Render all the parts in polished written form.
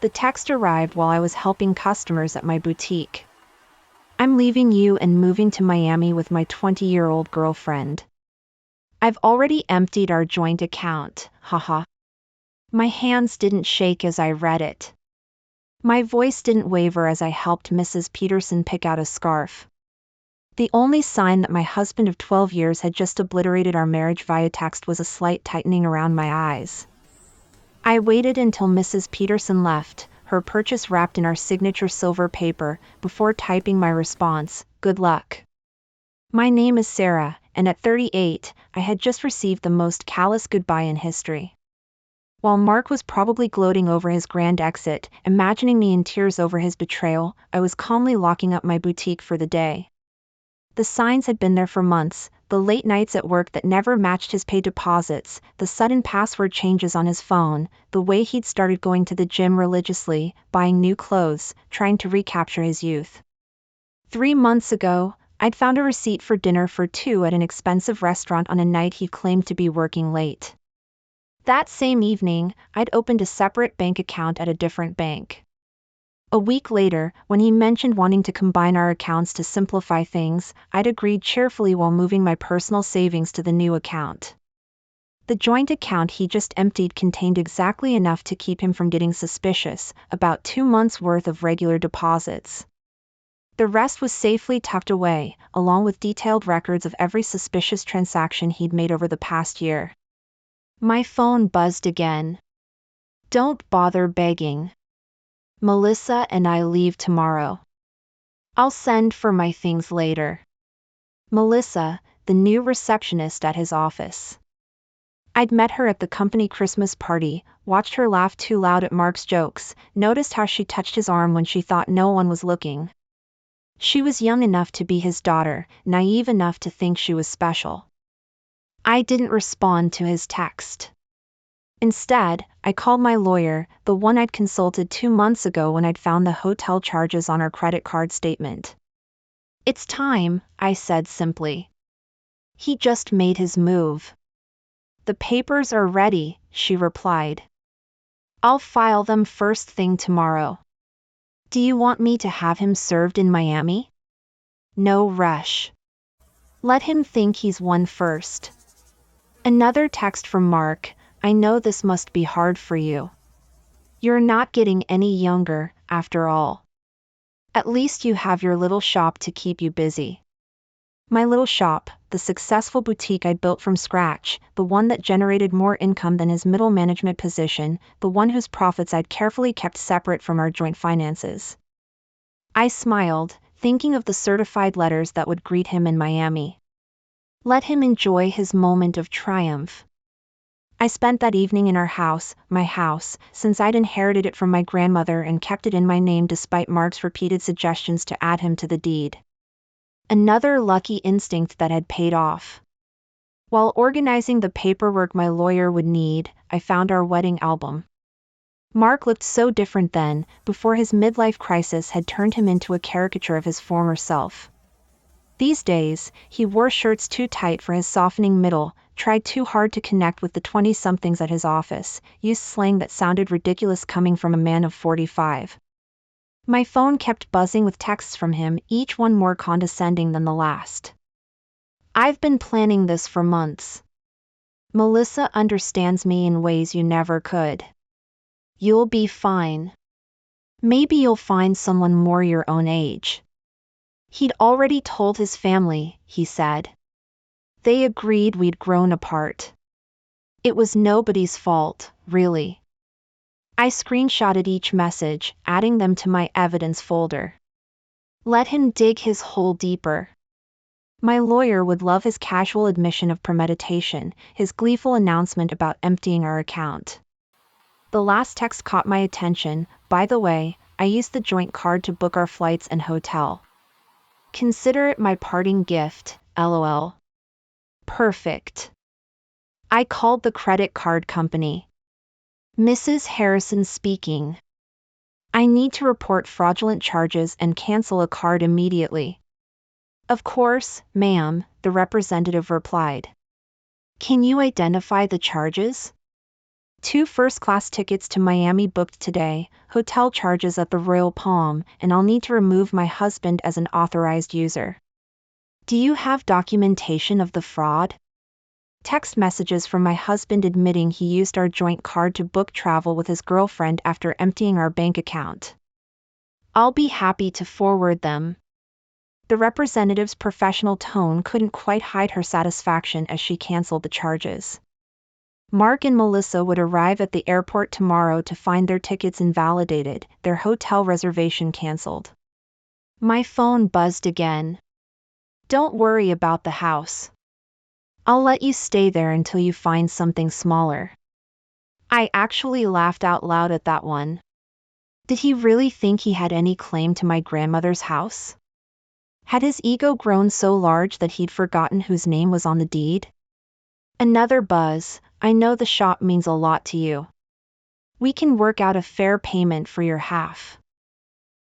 The text arrived while I was helping customers at my boutique. I'm leaving you and moving to Miami with my 20-year-old girlfriend. I've already emptied our joint account, haha. My hands didn't shake as I read it. My voice didn't waver as I helped Mrs. Peterson pick out a scarf. The only sign that my husband of 12 years had just obliterated our marriage via text was a slight tightening around my eyes. I waited until Mrs. Peterson left, her purchase wrapped in our signature silver paper, before typing my response, "Good luck." My name is Sarah, and at 38, I had just received the most callous goodbye in history. While Mark was probably gloating over his grand exit, imagining me in tears over his betrayal, I was calmly locking up my boutique for the day. The signs had been there for months, the late nights at work that never matched his pay deposits, the sudden password changes on his phone, the way he'd started going to the gym religiously, buying new clothes, trying to recapture his youth. 3 months ago, I'd found a receipt for dinner for two at an expensive restaurant on a night he claimed to be working late. That same evening, I'd opened a separate bank account at a different bank. A week later, when he mentioned wanting to combine our accounts to simplify things, I'd agreed cheerfully while moving my personal savings to the new account. The joint account he just emptied contained exactly enough to keep him from getting suspicious, about 2 months' worth of regular deposits. The rest was safely tucked away, along with detailed records of every suspicious transaction he'd made over the past year. My phone buzzed again. "Don't bother begging. Melissa and I leave tomorrow. I'll send for my things later." Melissa, the new receptionist at his office. I'd met her at the company Christmas party, watched her laugh too loud at Mark's jokes, noticed how she touched his arm when she thought no one was looking. She was young enough to be his daughter, naive enough to think she was special. I didn't respond to his text. Instead, I called my lawyer, the one I'd consulted 2 months ago when I'd found the hotel charges on our credit card statement. "It's time," I said simply. "He just made his move." "The papers are ready," she replied. "I'll file them first thing tomorrow." "Do you want me to have him served in Miami?" "No rush. Let him think he's won first." Another text from Mark. "I know this must be hard for you. You're not getting any younger, after all. At least you have your little shop to keep you busy." My little shop, the successful boutique I'd built from scratch, the one that generated more income than his middle management position, the one whose profits I'd carefully kept separate from our joint finances. I smiled, thinking of the certified letters that would greet him in Miami. Let him enjoy his moment of triumph. I spent that evening in our house, my house, since I'd inherited it from my grandmother and kept it in my name despite Mark's repeated suggestions to add him to the deed. Another lucky instinct that had paid off. While organizing the paperwork my lawyer would need, I found our wedding album. Mark looked so different then, before his midlife crisis had turned him into a caricature of his former self. These days, he wore shirts too tight for his softening middle, tried too hard to connect with the 20-somethings at his office, used slang that sounded ridiculous coming from a man of 45. My phone kept buzzing with texts from him, each one more condescending than the last. "I've been planning this for months. Melissa understands me in ways you never could. You'll be fine. Maybe you'll find someone more your own age." He'd already told his family, he said. They agreed we'd grown apart. It was nobody's fault, really. I screenshotted each message, adding them to my evidence folder. Let him dig his hole deeper. My lawyer would love his casual admission of premeditation, his gleeful announcement about emptying our account. The last text caught my attention. "By the way, I used the joint card to book our flights and hotel. Consider it my parting gift, LOL. Perfect." I called the credit card company. "Mrs. Harrison speaking. I need to report fraudulent charges and cancel a card immediately." "Of course, ma'am," the representative replied. "Can you identify the charges?" 2 first-class tickets to Miami booked today, hotel charges at the Royal Palm, and I'll need to remove my husband as an authorized user. Do you have documentation of the fraud? Text messages from my husband admitting he used our joint card to book travel with his girlfriend after emptying our bank account. I'll be happy to forward them. The representative's professional tone couldn't quite hide her satisfaction as she canceled the charges. Mark and Melissa would arrive at the airport tomorrow to find their tickets invalidated, their hotel reservation canceled. My phone buzzed again. Don't worry about the house. I'll let you stay there until you find something smaller. I actually laughed out loud at that one. Did he really think he had any claim to my grandmother's house? Had his ego grown so large that he'd forgotten whose name was on the deed? Another buzz. I know the shop means a lot to you. We can work out a fair payment for your half.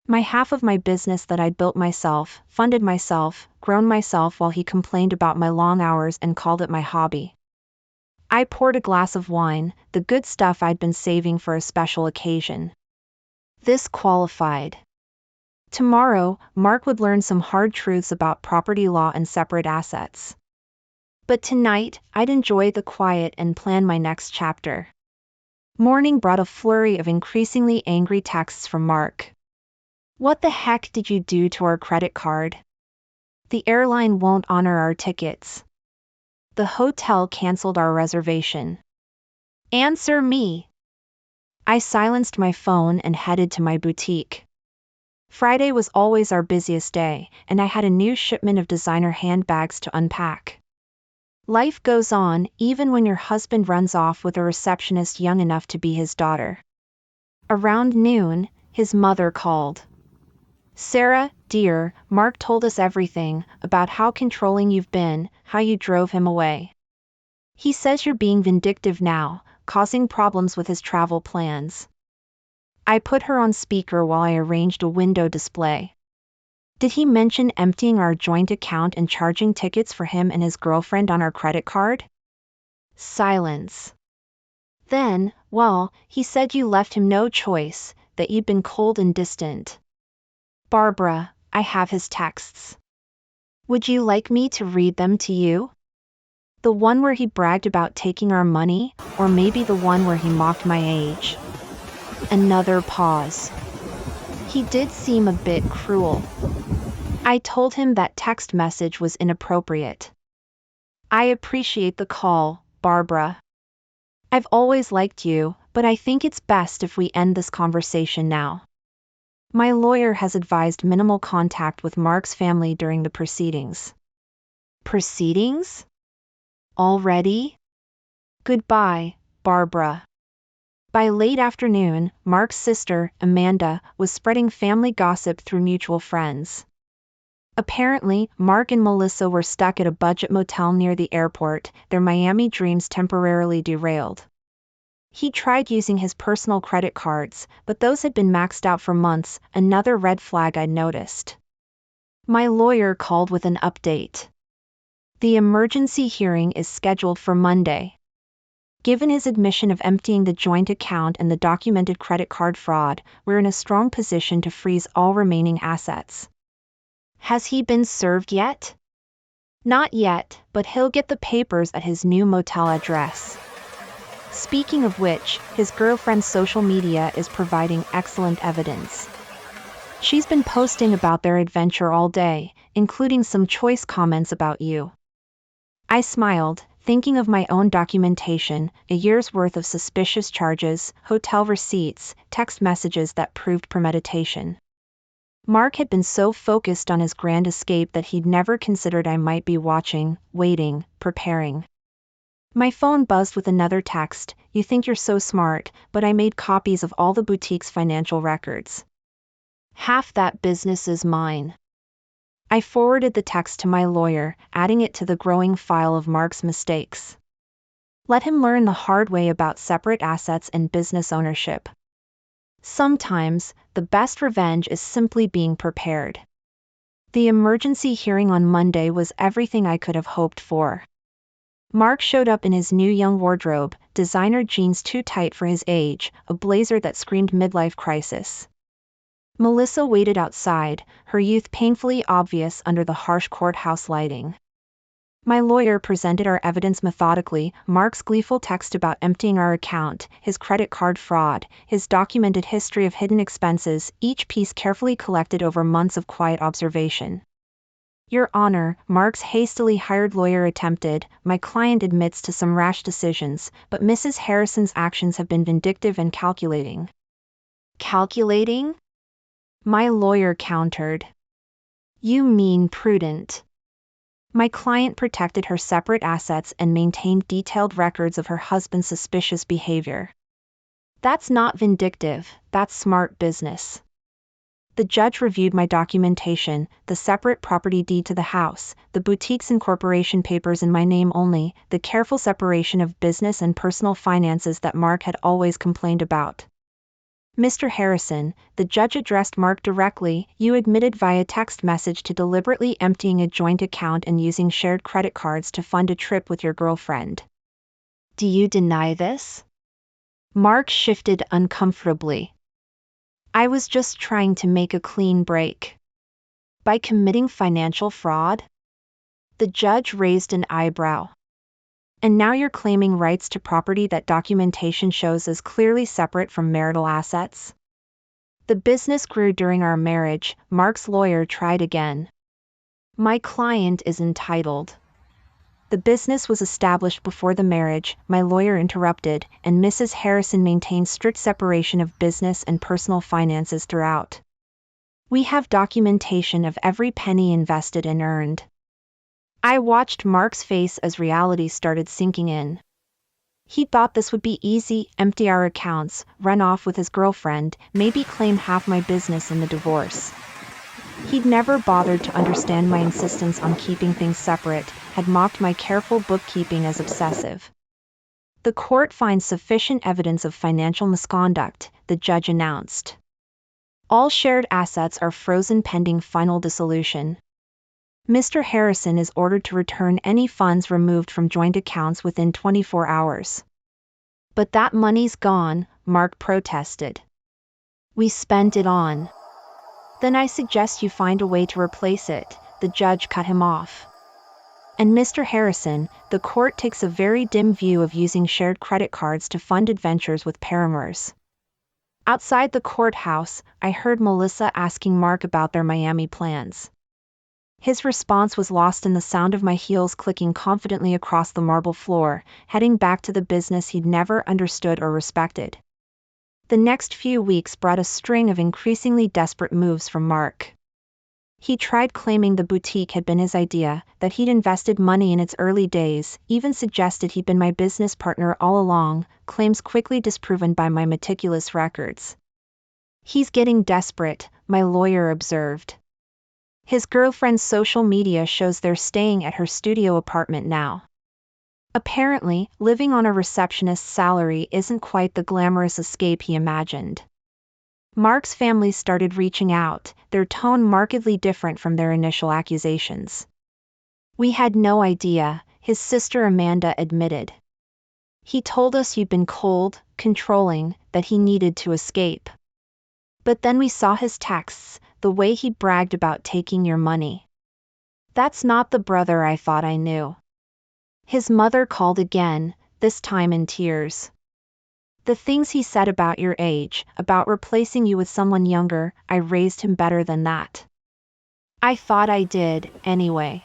My half of my business that I built myself, funded myself, grown myself while he complained about my long hours and called it my hobby. I poured a glass of wine, the good stuff I'd been saving for a special occasion. This qualified. Tomorrow, Mark would learn some hard truths about property law and separate assets. But tonight, I'd enjoy the quiet and plan my next chapter. Morning brought a flurry of increasingly angry texts from Mark. What the heck did you do to our credit card? The airline won't honor our tickets. The hotel canceled our reservation. Answer me. I silenced my phone and headed to my boutique. Friday was always our busiest day, and I had a new shipment of designer handbags to unpack. Life goes on, even when your husband runs off with a receptionist young enough to be his daughter. Around noon, his mother called. Sarah, dear, Mark told us everything, about how controlling you've been, how you drove him away. He says you're being vindictive now, causing problems with his travel plans. I put her on speaker while I arranged a window display. Did he mention emptying our joint account and charging tickets for him and his girlfriend on our credit card? Silence. Then, well, he said you left him no choice, that you'd been cold and distant. Barbara, I have his texts. Would you like me to read them to you? The one where he bragged about taking our money, or maybe the one where he mocked my age? Another pause. He did seem a bit cruel. I told him that text message was inappropriate. I appreciate the call, Barbara. I've always liked you, but I think it's best if we end this conversation now. My lawyer has advised minimal contact with Mark's family during the proceedings. Proceedings? Already? Goodbye, Barbara. By late afternoon, Mark's sister, Amanda, was spreading family gossip through mutual friends. Apparently, Mark and Melissa were stuck at a budget motel near the airport, their Miami dreams temporarily derailed. He tried using his personal credit cards, but those had been maxed out for months, another red flag I noticed. My lawyer called with an update. The emergency hearing is scheduled for Monday. Given his admission of emptying the joint account and the documented credit card fraud, we're in a strong position to freeze all remaining assets. Has he been served yet? Not yet, but he'll get the papers at his new motel address. Speaking of which, his girlfriend's social media is providing excellent evidence. She's been posting about their adventure all day, including some choice comments about you. I smiled, thinking of my own documentation, a year's worth of suspicious charges, hotel receipts, text messages that proved premeditation. Mark had been so focused on his grand escape that he'd never considered I might be watching, waiting, preparing. My phone buzzed with another text. You think you're so smart, but I made copies of all the boutique's financial records. Half that business is mine. I forwarded the text to my lawyer, adding it to the growing file of Mark's mistakes. Let him learn the hard way about separate assets and business ownership. Sometimes, the best revenge is simply being prepared. The emergency hearing on Monday was everything I could have hoped for. Mark showed up in his new young wardrobe, designer jeans too tight for his age, a blazer that screamed midlife crisis. Melissa waited outside, her youth painfully obvious under the harsh courthouse lighting. My lawyer presented our evidence methodically, Mark's gleeful text about emptying our account, his credit card fraud, his documented history of hidden expenses, each piece carefully collected over months of quiet observation. Your Honor, Mark's hastily hired lawyer attempted, my client admits to some rash decisions, but Mrs. Harrison's actions have been vindictive and calculating. Calculating? My lawyer countered. You mean prudent. My client protected her separate assets and maintained detailed records of her husband's suspicious behavior. That's not vindictive, that's smart business. The judge reviewed my documentation, the separate property deed to the house, the boutique's incorporation papers in my name only, the careful separation of business and personal finances that Mark had always complained about. Mr. Harrison, the judge addressed Mark directly, you admitted via text message to deliberately emptying a joint account and using shared credit cards to fund a trip with your girlfriend. Do you deny this? Mark shifted uncomfortably. I was just trying to make a clean break. By committing financial fraud? The judge raised an eyebrow. And now you're claiming rights to property that documentation shows is clearly separate from marital assets? The business grew during our marriage, Mark's lawyer tried again. My client is entitled. The business was established before the marriage, my lawyer interrupted, and Mrs. Harrison maintained strict separation of business and personal finances throughout. We have documentation of every penny invested and earned. I watched Mark's face as reality started sinking in. He thought this would be easy, empty our accounts, run off with his girlfriend, maybe claim half my business in the divorce. He'd never bothered to understand my insistence on keeping things separate, had mocked my careful bookkeeping as obsessive. The court finds sufficient evidence of financial misconduct, the judge announced. All shared assets are frozen pending final dissolution. Mr. Harrison is ordered to return any funds removed from joint accounts within 24 hours. But that money's gone, Mark protested. We spent it on. Then I suggest you find a way to replace it, the judge cut him off. And Mr. Harrison, the court takes a very dim view of using shared credit cards to fund adventures with paramours. Outside the courthouse, I heard Melissa asking Mark about their Miami plans. His response was lost in the sound of my heels clicking confidently across the marble floor, heading back to the business he'd never understood or respected. The next few weeks brought a string of increasingly desperate moves from Mark. He tried claiming the boutique had been his idea, that he'd invested money in its early days, even suggested he'd been my business partner all along, claims quickly disproven by my meticulous records. He's getting desperate, my lawyer observed. His girlfriend's social media shows they're staying at her studio apartment now. Apparently, living on a receptionist's salary isn't quite the glamorous escape he imagined. Mark's family started reaching out, their tone markedly different from their initial accusations. We had no idea, his sister Amanda admitted. He told us you'd been cold, controlling, that he needed to escape. But then we saw his texts, the way he bragged about taking your money. That's not the brother I thought I knew. His mother called again, this time in tears. The things he said about your age, about replacing you with someone younger, I raised him better than that. I thought I did, anyway.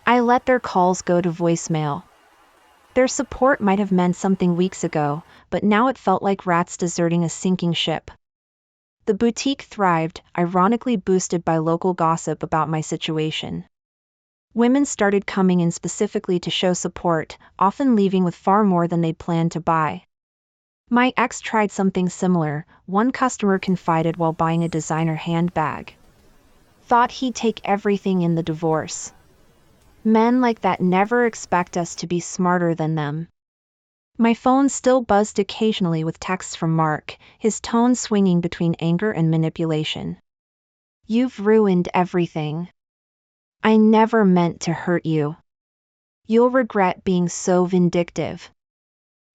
I let their calls go to voicemail. Their support might have meant something weeks ago, but now it felt like rats deserting a sinking ship. The boutique thrived, ironically boosted by local gossip about my situation. Women started coming in specifically to show support, often leaving with far more than they'd planned to buy. My ex tried something similar, one customer confided while buying a designer handbag. Thought he'd take everything in the divorce. Men like that never expect us to be smarter than them. My phone still buzzed occasionally with texts from Mark, his tone swinging between anger and manipulation. You've ruined everything. I never meant to hurt you. You'll regret being so vindictive.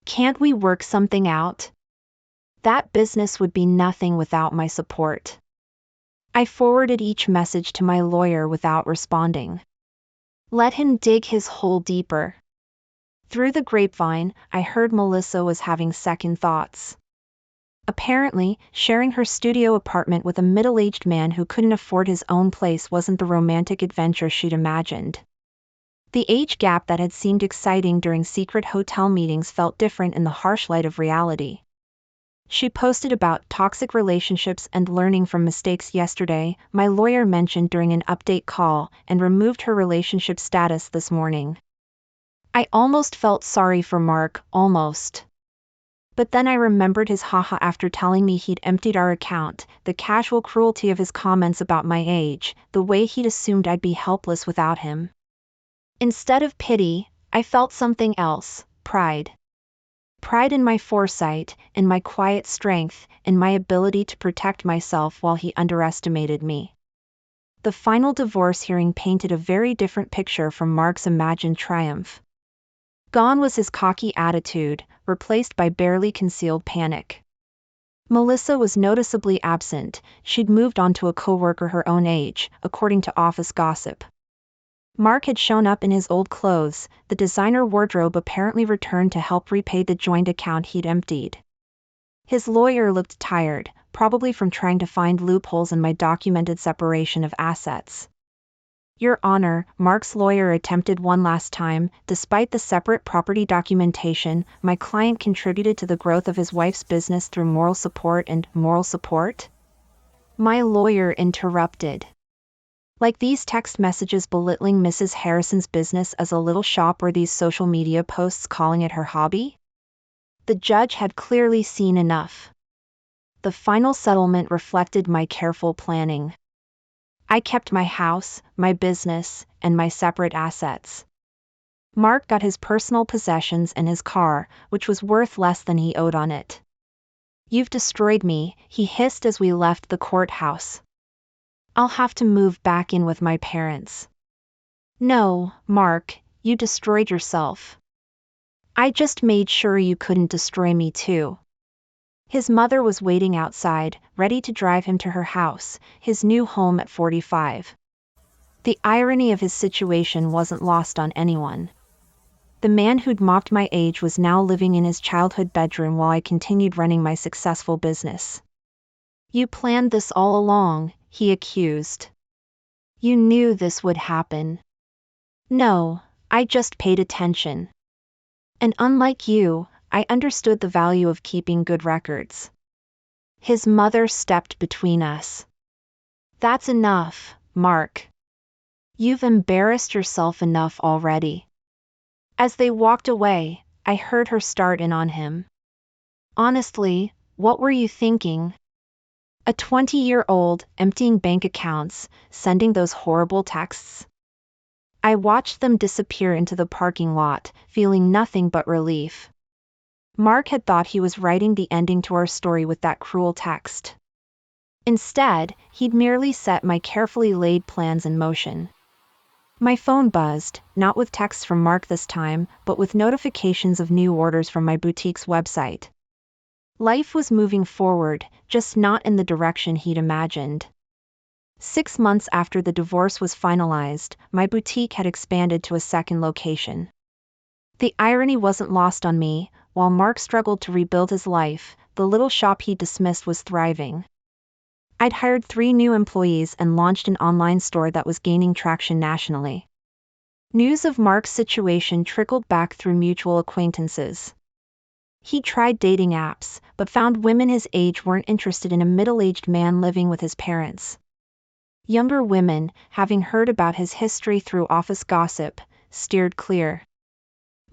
Can't we work something out? That business would be nothing without my support. I forwarded each message to my lawyer without responding. Let him dig his hole deeper. Through the grapevine, I heard Melissa was having second thoughts. Apparently, sharing her studio apartment with a middle-aged man who couldn't afford his own place wasn't the romantic adventure she'd imagined. The age gap that had seemed exciting during secret hotel meetings felt different in the harsh light of reality. She posted about toxic relationships and learning from mistakes yesterday, my lawyer mentioned during an update call, and removed her relationship status this morning. I almost felt sorry for Mark, almost. But then I remembered his haha after telling me he'd emptied our account, the casual cruelty of his comments about my age, the way he'd assumed I'd be helpless without him. Instead of pity, I felt something else, pride. Pride in my foresight, in my quiet strength, in my ability to protect myself while he underestimated me. The final divorce hearing painted a very different picture from Mark's imagined triumph. Gone was his cocky attitude, replaced by barely concealed panic. Melissa was noticeably absent. She'd moved on to a coworker her own age, according to office gossip. Mark had shown up in his old clothes, the designer wardrobe apparently returned to help repay the joint account he'd emptied. His lawyer looked tired, probably from trying to find loopholes in my documented separation of assets. Your Honor, Mark's lawyer attempted one last time. Despite the separate property documentation, my client contributed to the growth of his wife's business through moral support and moral support? My lawyer interrupted. Like these text messages belittling Mrs. Harrison's business as a little shop or these social media posts calling it her hobby? The judge had clearly seen enough. The final settlement reflected my careful planning. I kept my house, my business, and my separate assets. Mark got his personal possessions and his car, which was worth less than he owed on it. You've destroyed me, he hissed as we left the courthouse. I'll have to move back in with my parents. No, Mark, you destroyed yourself. I just made sure you couldn't destroy me too. His mother was waiting outside, ready to drive him to her house, his new home at 45. The irony of his situation wasn't lost on anyone. The man who'd mocked my age was now living in his childhood bedroom while I continued running my successful business. You planned this all along, he accused. You knew this would happen. No, I just paid attention. And unlike you, I understood the value of keeping good records. His mother stepped between us. That's enough, Mark. You've embarrassed yourself enough already. As they walked away, I heard her start in on him. Honestly, what were you thinking? A 20-year-old, emptying bank accounts, sending those horrible texts? I watched them disappear into the parking lot, feeling nothing but relief. Mark had thought he was writing the ending to our story with that cruel text. Instead, he'd merely set my carefully laid plans in motion. My phone buzzed, not with texts from Mark this time, but with notifications of new orders from my boutique's website. Life was moving forward, just not in the direction he'd imagined. 6 months after the divorce was finalized, my boutique had expanded to a second location. The irony wasn't lost on me. While Mark struggled to rebuild his life, the little shop he dismissed was thriving. I'd hired 3 new employees and launched an online store that was gaining traction nationally. News of Mark's situation trickled back through mutual acquaintances. He tried dating apps, but found women his age weren't interested in a middle-aged man living with his parents. Younger women, having heard about his history through office gossip, steered clear.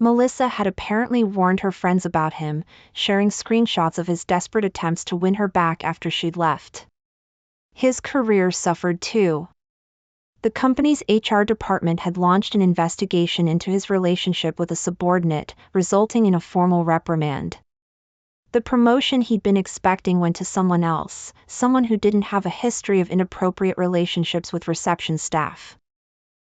Melissa had apparently warned her friends about him, sharing screenshots of his desperate attempts to win her back after she'd left. His career suffered too. The company's HR department had launched an investigation into his relationship with a subordinate, resulting in a formal reprimand. The promotion he'd been expecting went to someone else, someone who didn't have a history of inappropriate relationships with reception staff.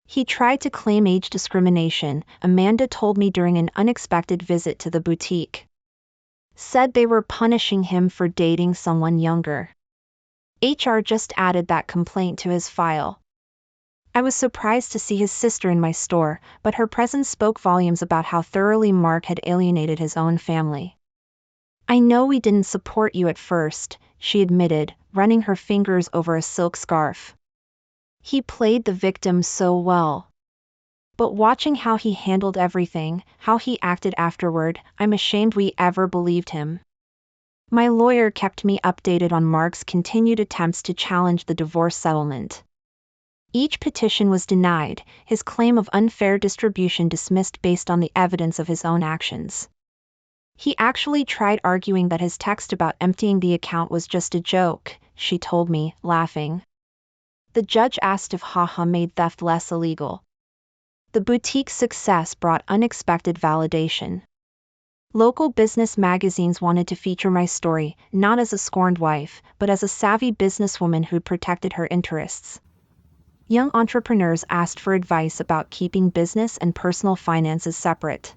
He tried to claim age discrimination, Amanda told me during an unexpected visit to the boutique. Said they were punishing him for dating someone younger. HR just added that complaint to his file. I was surprised to see his sister in my store, but her presence spoke volumes about how thoroughly Mark had alienated his own family. I know we didn't support you at first, she admitted, running her fingers over a silk scarf. He played the victim so well. But watching how he handled everything, how he acted afterward, I'm ashamed we ever believed him. My lawyer kept me updated on Mark's continued attempts to challenge the divorce settlement. Each petition was denied, his claim of unfair distribution dismissed based on the evidence of his own actions. He actually tried arguing that his text about emptying the account was just a joke, she told me, laughing. The judge asked if haha made theft less illegal. The boutique's success brought unexpected validation. Local business magazines wanted to feature my story, not as a scorned wife, but as a savvy businesswoman who protected her interests. Young entrepreneurs asked for advice about keeping business and personal finances separate.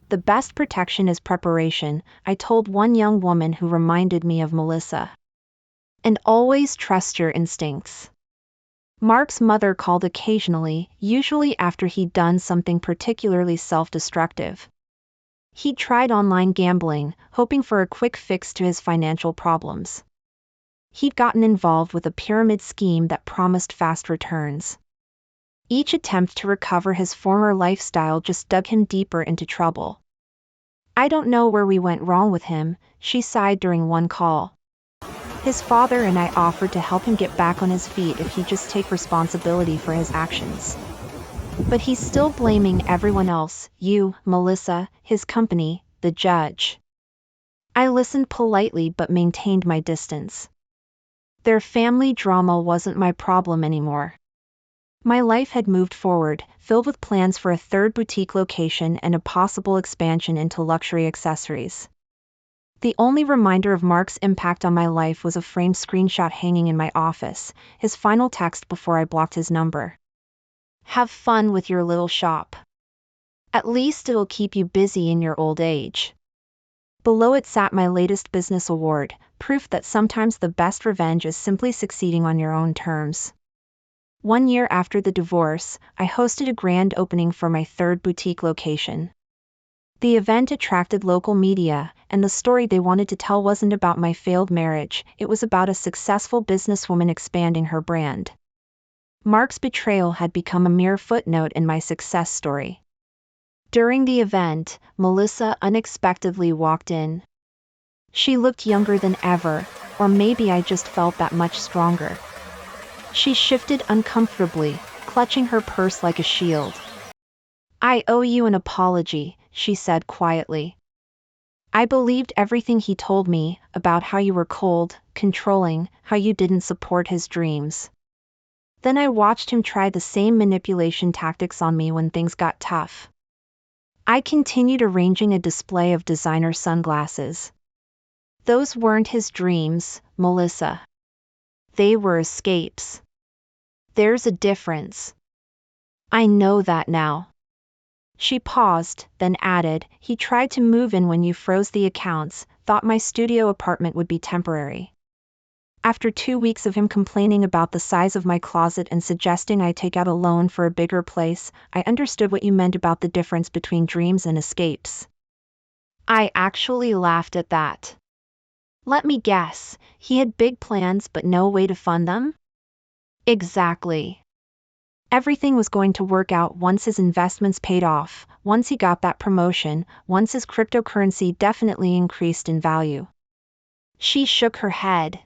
The best protection is preparation, I told one young woman who reminded me of Melissa. And always trust your instincts. Mark's mother called occasionally, usually after he'd done something particularly self-destructive. He tried online gambling, hoping for a quick fix to his financial problems. He'd gotten involved with a pyramid scheme that promised fast returns. Each attempt to recover his former lifestyle just dug him deeper into trouble. I don't know where we went wrong with him, she sighed during one call. His father and I offered to help him get back on his feet if he'd just take responsibility for his actions. But he's still blaming everyone else, you, Melissa, his company, the judge. I listened politely but maintained my distance. Their family drama wasn't my problem anymore. My life had moved forward, filled with plans for a third boutique location and a possible expansion into luxury accessories. The only reminder of Mark's impact on my life was a framed screenshot hanging in my office, his final text before I blocked his number. Have fun with your little shop. At least it'll keep you busy in your old age. Below it sat my latest business award, proof that sometimes the best revenge is simply succeeding on your own terms. 1 year after the divorce, I hosted a grand opening for my third boutique location. The event attracted local media, and the story they wanted to tell wasn't about my failed marriage, it was about a successful businesswoman expanding her brand. Mark's betrayal had become a mere footnote in my success story. During the event, Melissa unexpectedly walked in. She looked younger than ever, or maybe I just felt that much stronger. She shifted uncomfortably, clutching her purse like a shield. I owe you an apology, she said quietly. I believed everything he told me, about how you were cold, controlling, how you didn't support his dreams. Then I watched him try the same manipulation tactics on me when things got tough. I continued arranging a display of designer sunglasses. Those weren't his dreams, Melissa. They were escapes. There's a difference. I know that now. She paused, then added, he tried to move in when you froze the accounts, thought my studio apartment would be temporary. After 2 weeks of him complaining about the size of my closet and suggesting I take out a loan for a bigger place, I understood what you meant about the difference between dreams and escapes. I actually laughed at that. Let me guess, he had big plans but no way to fund them? Exactly. Everything was going to work out once his investments paid off, once he got that promotion, once his cryptocurrency definitely increased in value. She shook her head.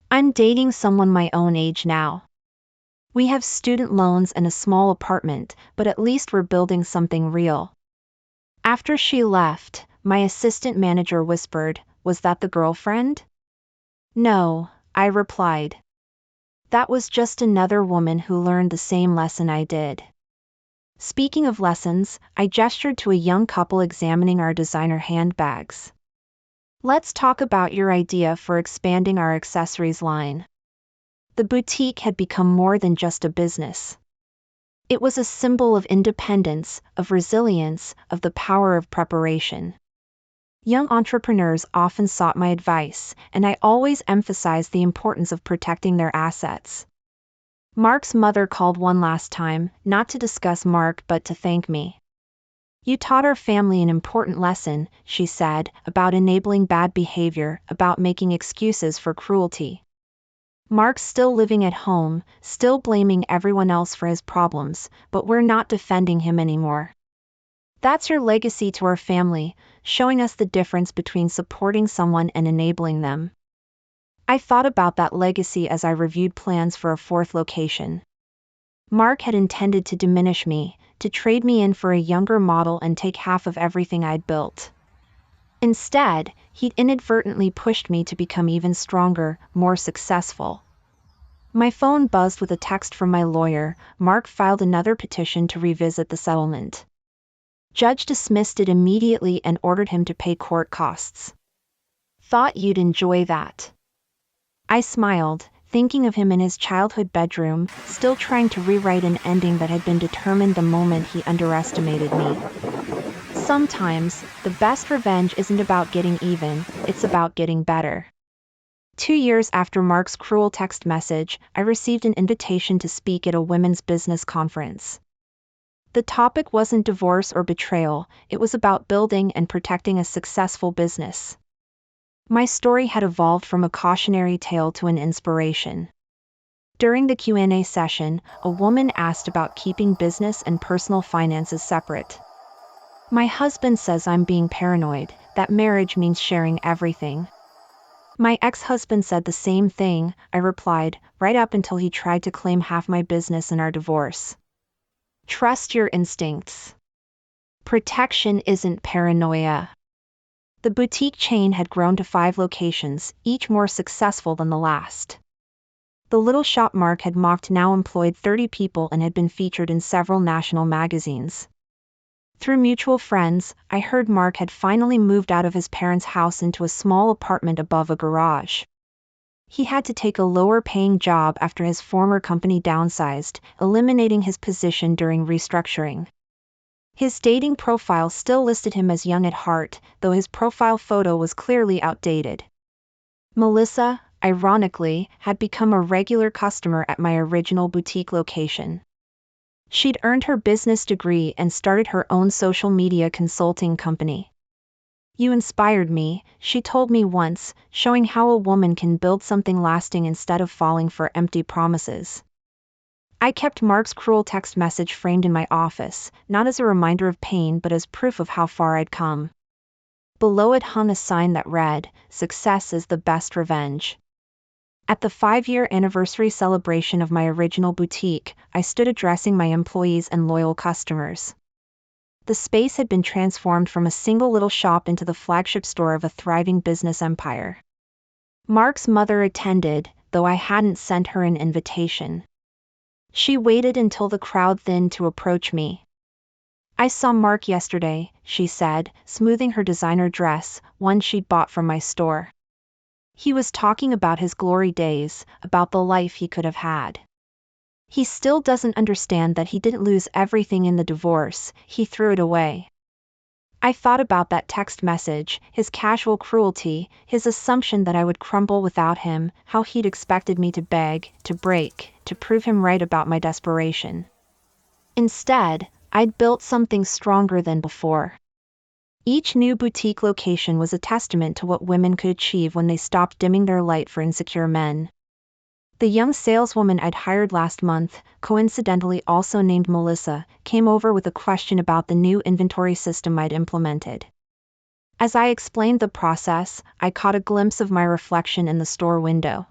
I'm dating someone my own age now. We have student loans and a small apartment, but at least we're building something real. After she left, my assistant manager whispered, was that the girlfriend? No, I replied. That was just another woman who learned the same lesson I did. Speaking of lessons, I gestured to a young couple examining our designer handbags. Let's talk about your idea for expanding our accessories line. The boutique had become more than just a business. It was a symbol of independence, of resilience, of the power of preparation. Young entrepreneurs often sought my advice, and I always emphasized the importance of protecting their assets. Mark's mother called one last time, not to discuss Mark but to thank me. "You taught our family an important lesson," she said, "about enabling bad behavior, about making excuses for cruelty." Mark's still living at home, still blaming everyone else for his problems, but we're not defending him anymore. That's your legacy to our family, showing us the difference between supporting someone and enabling them. I thought about that legacy as I reviewed plans for a fourth location. Mark had intended to diminish me, to trade me in for a younger model and take half of everything I'd built. Instead, he'd inadvertently pushed me to become even stronger, more successful. My phone buzzed with a text from my lawyer. Mark filed another petition to revisit the settlement. Judge dismissed it immediately and ordered him to pay court costs. "Thought you'd enjoy that." I smiled, thinking of him in his childhood bedroom, still trying to rewrite an ending that had been determined the moment he underestimated me. Sometimes, the best revenge isn't about getting even, it's about getting better. 2 years after Mark's cruel text message, I received an invitation to speak at a women's business conference. The topic wasn't divorce or betrayal, it was about building and protecting a successful business. My story had evolved from a cautionary tale to an inspiration. During the Q&A session, a woman asked about keeping business and personal finances separate. "My husband says I'm being paranoid, that marriage means sharing everything." "My ex-husband said the same thing," I replied, "right up until he tried to claim half my business in our divorce." Trust your instincts. Protection isn't paranoia. The boutique chain had grown to 5 locations, each more successful than the last. The little shop Mark had mocked now employed 30 people and had been featured in several national magazines. Through mutual friends, I heard Mark had finally moved out of his parents' house into a small apartment above a garage. He had to take a lower-paying job after his former company downsized, eliminating his position during restructuring. His dating profile still listed him as young at heart, though his profile photo was clearly outdated. Melissa, ironically, had become a regular customer at my original boutique location. She'd earned her business degree and started her own social media consulting company. "You inspired me," she told me once, showing how a woman can build something lasting instead of falling for empty promises. I kept Mark's cruel text message framed in my office, not as a reminder of pain but as proof of how far I'd come. Below it hung a sign that read, "Success is the best revenge." At the 5-year anniversary celebration of my original boutique, I stood addressing my employees and loyal customers. The space had been transformed from a single little shop into the flagship store of a thriving business empire. Mark's mother attended, though I hadn't sent her an invitation. She waited until the crowd thinned to approach me. "I saw Mark yesterday," she said, smoothing her designer dress, one she'd bought from my store. "He was talking about his glory days, about the life he could have had. He still doesn't understand that he didn't lose everything in the divorce, he threw it away." I thought about that text message, his casual cruelty, his assumption that I would crumble without him, how he'd expected me to beg, to break, to prove him right about my desperation. Instead, I'd built something stronger than before. Each new boutique location was a testament to what women could achieve when they stopped dimming their light for insecure men. The young saleswoman I'd hired last month, coincidentally also named Melissa, came over with a question about the new inventory system I'd implemented. As I explained the process, I caught a glimpse of my reflection in the store window.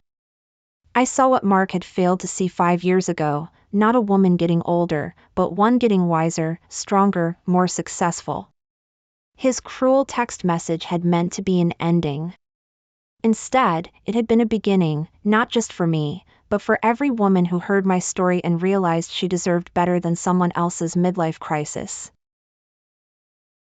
I saw what Mark had failed to see 5 years ago, not a woman getting older, but one getting wiser, stronger, more successful. His cruel text message had meant to be an ending. Instead, it had been a beginning, not just for me, but for every woman who heard my story and realized she deserved better than someone else's midlife crisis.